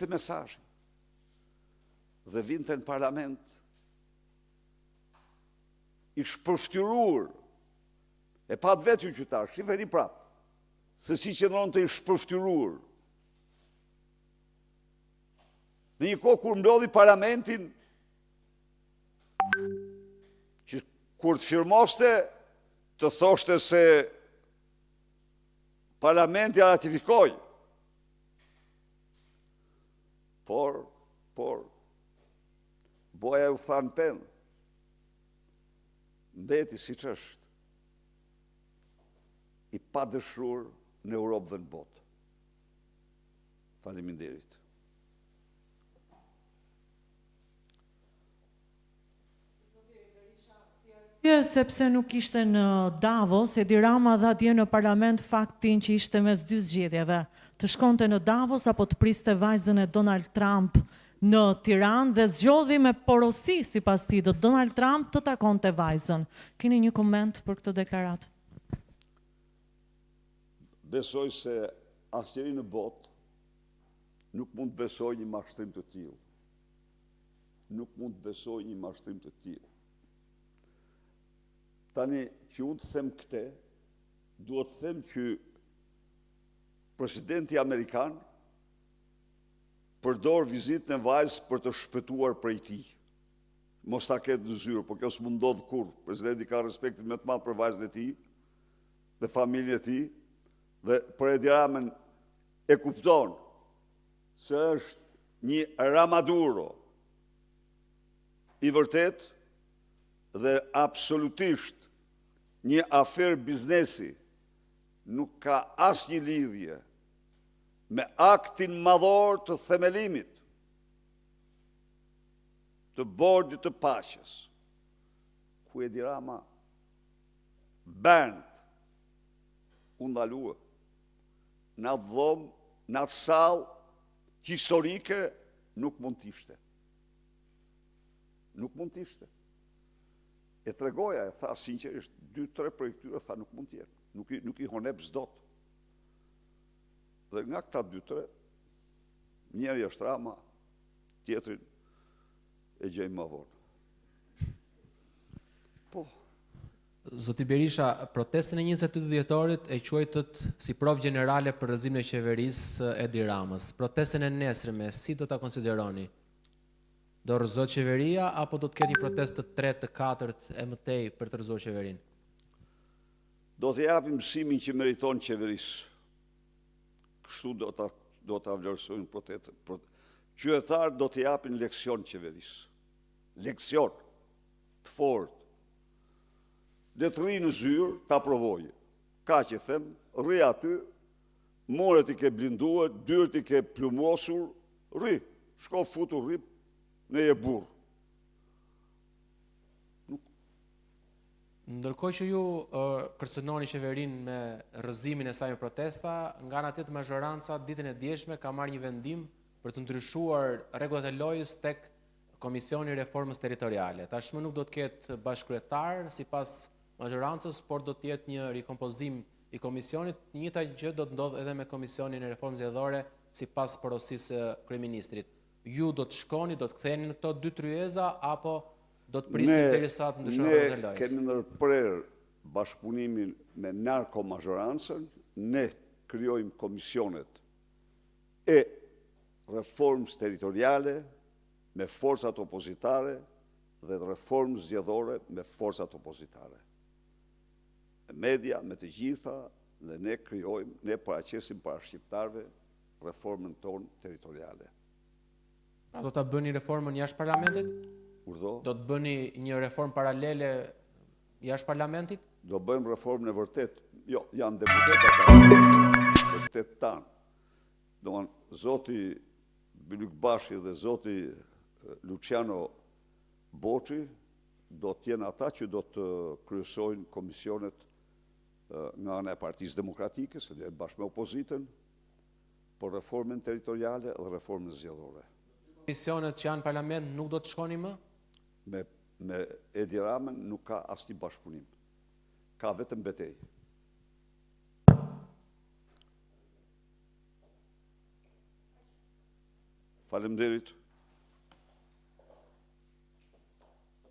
të mesazhin dhe vinte në parlament i shpërftyruar, e pat vetë ju qytetar, shifeni prapë, se si qëndron të i shpërftyruar. Në një kohë kur mblodhi parlamentin, që kur të firmoste, të thoshte se parlamenti a ratifikoj, por, boja u tha në pen, mbeti si që është, i pa dëshruar në Europë dhe në botë. Faleminderit. Sepse nuk ishte në Davos, Edi Rama dha atje në parlament faktin që ishte mes dy zgjedhjeve, të shkonte në Davos apo të priste vajzën e Donald Trump në Tiranë dhe zgjodhi me porosi, sipas tij, do Donald Trump të takonte vajzën. Keni një koment për këtë deklaratë? Besoj se asnjëri në botë nuk mund të besoj një mashtrim të tillë. Nuk mund të besoj një mashtrim të tillë. Tani që unë të them këte, duhet të them që presidenti Amerikan përdor vizitën e vajzës për të shpëtuar prej tij. Mos ta ketë në zyrë, por kjo s'mund ndodh kurrë. Presidenti ka respektin më të madh për vajzën e tij dhe familjen e tij, dhe për Edi Ramën e kupton se është një ramaduro i vërtet dhe absolutisht një afer biznesi, nuk ka asnjë lidhje me aktin madhor të themelimit të bordit të paqes, ku Edi Rama band u ndalua në atë dhomë, në atë sallë historike, nuk mund t'ishte. Nuk mund t'ishte. E tregoja, e tha sinqerisht, 2-3 për këtyre tha nuk mund t'jenë. Nuk i honep s'dot. Dhe nga këta 2-3, njeri është Rama, tjetrin e gjejmë më vonë. Po. Zoti Berisha, protestën e 22 dhjetorit e quajtët si provë gjenerale për rrëzimin e qeverisë Edi Ramës. Protestën e nesërme, si do ta konsideroni? Do rrëzohet qeveria apo do të ketë një protestë të tretë, të katërt e mëtej për të rrëzuar qeverinë? Do të japim mësimin që meriton qeverisë. Kështu do ta vlerësojnë protestën. Qytetarët do të japin leksion qeverisë. Leksion të fortë. Dhe të rri në zyrë, ta provojë. Ka që them, rri aty, moret i ke blinduar, dyrt i ke plumosur, rri, shko futur rri, ne je burr. Ndërkohë që ju kërcënoni qeverinë me rrëzimin e saj me protesta, nga ana tjetër majoranca ditën e djeshme ka marrë një vendim për të ndryshuar rregullat e lojës tek Komisioni i Reformës Territoriale. Tashmë nuk do të ketë bashkëkryetar sipas majorancës, por do të jetë një rikompozim i komisionit. Një njëjta gjë do të ndodhë edhe me Komisionin e Reformës Zgjedhore sipas porosisë së kryeministrit. Ju do të shkoni, do të ktheheni në këto dy tryeza apo do të prisim derisa të ndryshojë rregullat e lojës? Ne kemi ndërprer bashkëpunimin me narkomajorancën, ne krijojmë komisionet e reformës territoriale me forcat opozitare dhe reformës zgjedhore me forcat opozitare. Me media, me të gjitha, dhe ne krijojmë, ne paraqesim para shqiptarëve reformën tonë territoriale. Do ta bëni reformën jashtë parlamentit? Urdhë? Do të bëni një reformë paralele jashtë parlamentit? Do bëjmë reformën e vërtet. Jo, janë deputet tanë. Domthon zoti Bylyk Bashi dhe zoti Luciano Boçi do të jenë ata që do të kryesojnë komisionet nga ana e Partisë Demokratike, se dhe bashkë me opozitën, por reformën territoriale dhe reformën zgjedhore. Komisionet që janë në parlament nuk do të shkoni më? Me Edi Ramën nuk ka asnjë bashkëpunim. Ka vetëm betejë. Faleminderit.